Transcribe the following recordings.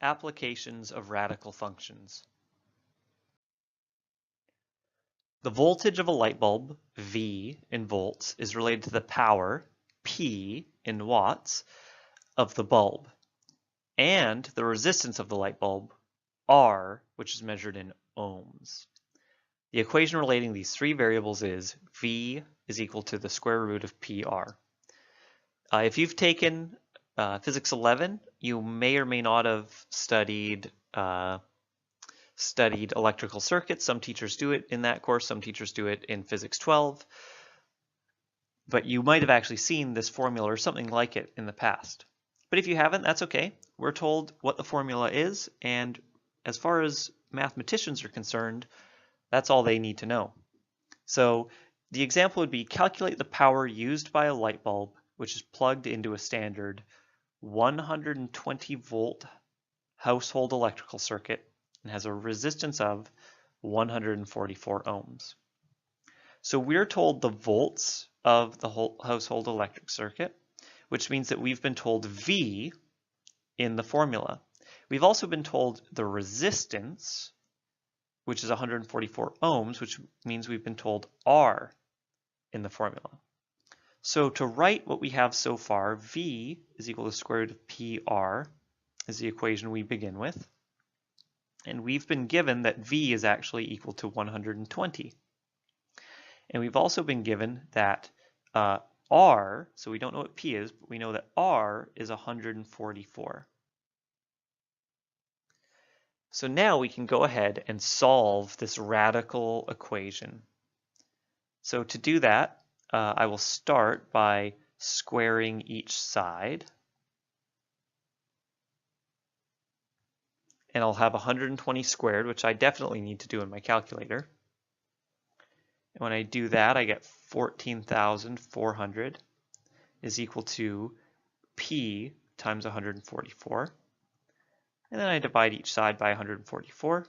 Applications of radical functions. The voltage of a light bulb, V in volts, is related to the power, P in watts, of the bulb, and the resistance of the light bulb, R, which is measured in ohms. The equation relating these three variables is V is equal to the square root of PR. If you've taken Physics 11, you may or may not have studied electrical circuits. Some teachers do it in that course, some teachers do it in Physics 12, but you might have actually seen this formula or something like it in the past. But if you haven't, that's okay. We're told what the formula is, and as far as mathematicians are concerned, that's all they need to know. So the example would be calculate the power used by a light bulb which is plugged into a standard 120 volt household electrical circuit and has a resistance of 144 ohms. So we're told the volts of the whole household electric circuit, which means that we've been told V in the formula. We've also been told the resistance, which is 144 ohms, which means we've been told R in the formula. So to write what we have so far, V is equal to the square root of PR is the equation we begin with. And we've been given that V is actually equal to 120. And we've also been given that R, so we don't know what P is, but we know that R is 144. So now we can go ahead and solve this radical equation. So to do that, I will start by squaring each side. And I'll have 120 squared, which I definitely need to do in my calculator. And when I do that, I get 14,400 is equal to P times 144. And then I divide each side by 144.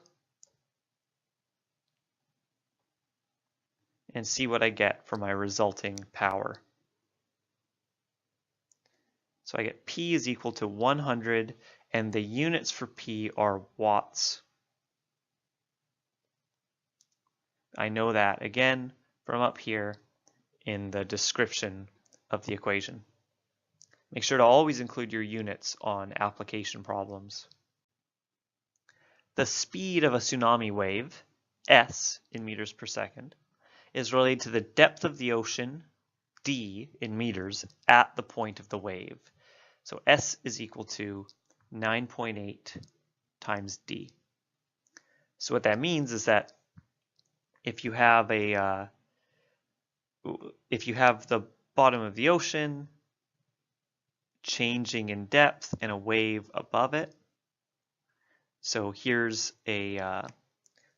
And see what I get for my resulting power. So I get P is equal to 100, and the units for P are watts. I know that again from up here in the description of the equation. Make sure to always include your units on application problems. The speed of a tsunami wave, S in meters per second, is related to the depth of the ocean, D in meters, at the point of the wave. So S is equal to 9.8 times D. So what that means is that if you have the bottom of the ocean changing in depth and a wave above it, so here's a,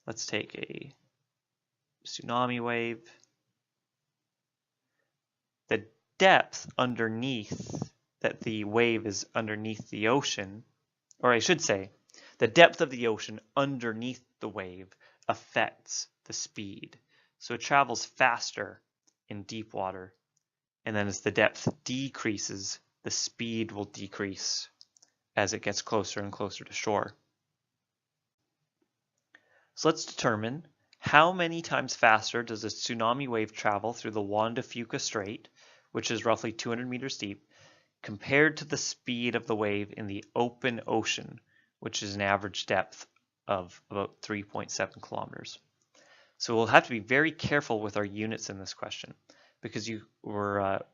let's take a tsunami wave. The depth underneath that the wave is underneath the ocean, or I should say, the depth of the ocean underneath the wave affects the speed. So it travels faster in deep water, and then as the depth decreases, the speed will decrease as it gets closer and closer to shore. So let's determine how many times faster does a tsunami wave travel through the Juan de Fuca Strait, which is roughly 200 meters deep, compared to the speed of the wave in the open ocean, which is an average depth of about 3.7 kilometers. So we'll have to be very careful with our units in this question, because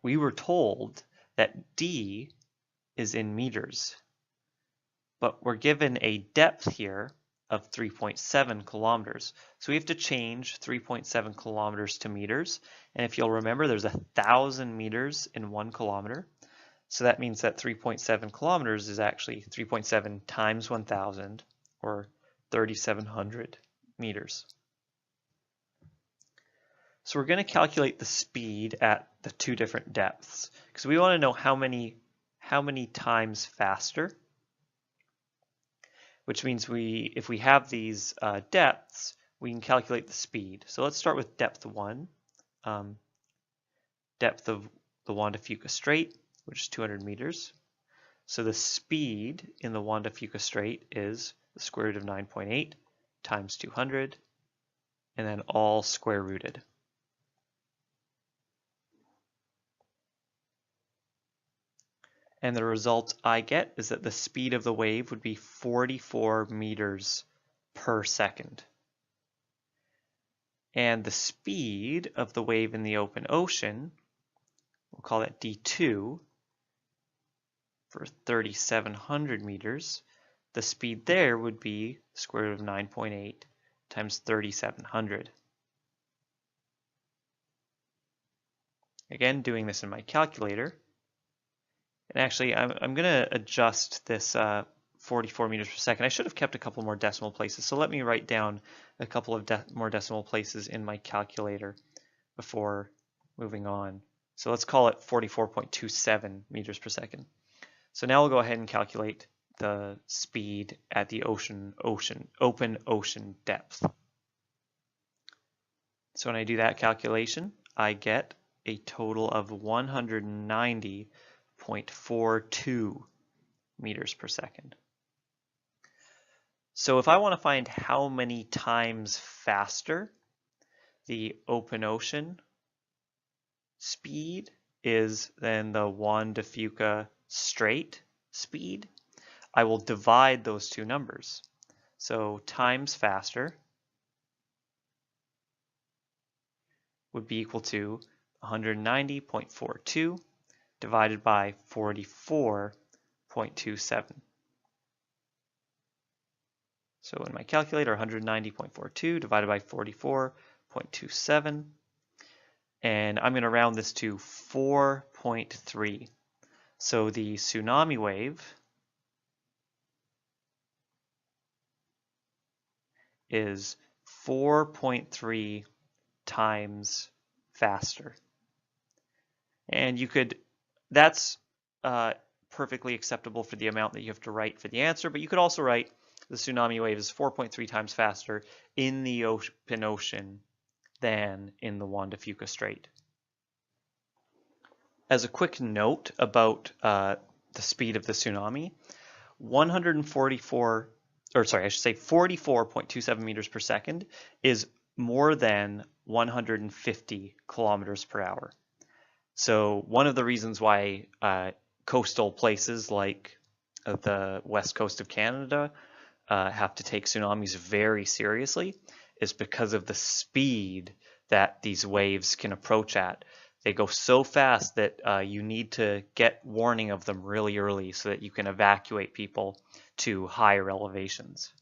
we were told that D is in meters, but we're given a depth here of 3.7 kilometers. So we have to change 3.7 kilometers to meters. And if you'll remember, there's 1,000 meters in 1 kilometer. So that means that 3.7 kilometers is actually 3.7 times 1,000, or 3,700 meters. So we're going to calculate the speed at the two different depths, because we want to know how many times faster, which means if we have these depths, we can calculate the speed. So let's start with depth 1, depth of the Juan de Fuca Strait, which is 200 meters. So the speed in the Juan de Fuca Strait is the square root of 9.8 times 200, and then all square rooted. And the result I get is that the speed of the wave would be 44 meters per second. And the speed of the wave in the open ocean, we'll call that D2, for 3,700 meters, the speed there would be square root of 9.8 times 3,700. Again, doing this in my calculator. And actually, I'm going to adjust this 44 meters per second. I should have kept a couple more decimal places, so let me write down a couple of more decimal places in my calculator before moving on. So let's call it 44.27 meters per second. So now we'll go ahead and calculate the speed at the open ocean depth. So when I do that calculation, I get a total of 190.42 meters per second. So if I want to find how many times faster the open ocean speed is than the Juan de Fuca Strait speed, I will divide those two numbers. So times faster would be equal to 190.42 divided by 44.27. So in my calculator, 190.42 divided by 44.27. And I'm going to round this to 4.3. So the tsunami wave is 4.3 times faster. And that's perfectly acceptable for the amount that you have to write for the answer, but you could also write the tsunami wave is 4.3 times faster in the open ocean than in the Juan de Fuca Strait. As a quick note about the speed of the tsunami, 44.27 meters per second is more than 150 kilometers per hour. So one of the reasons why coastal places like the west coast of Canada have to take tsunamis very seriously is because of the speed that these waves can approach at. They go so fast that you need to get warning of them really early so that you can evacuate people to higher elevations.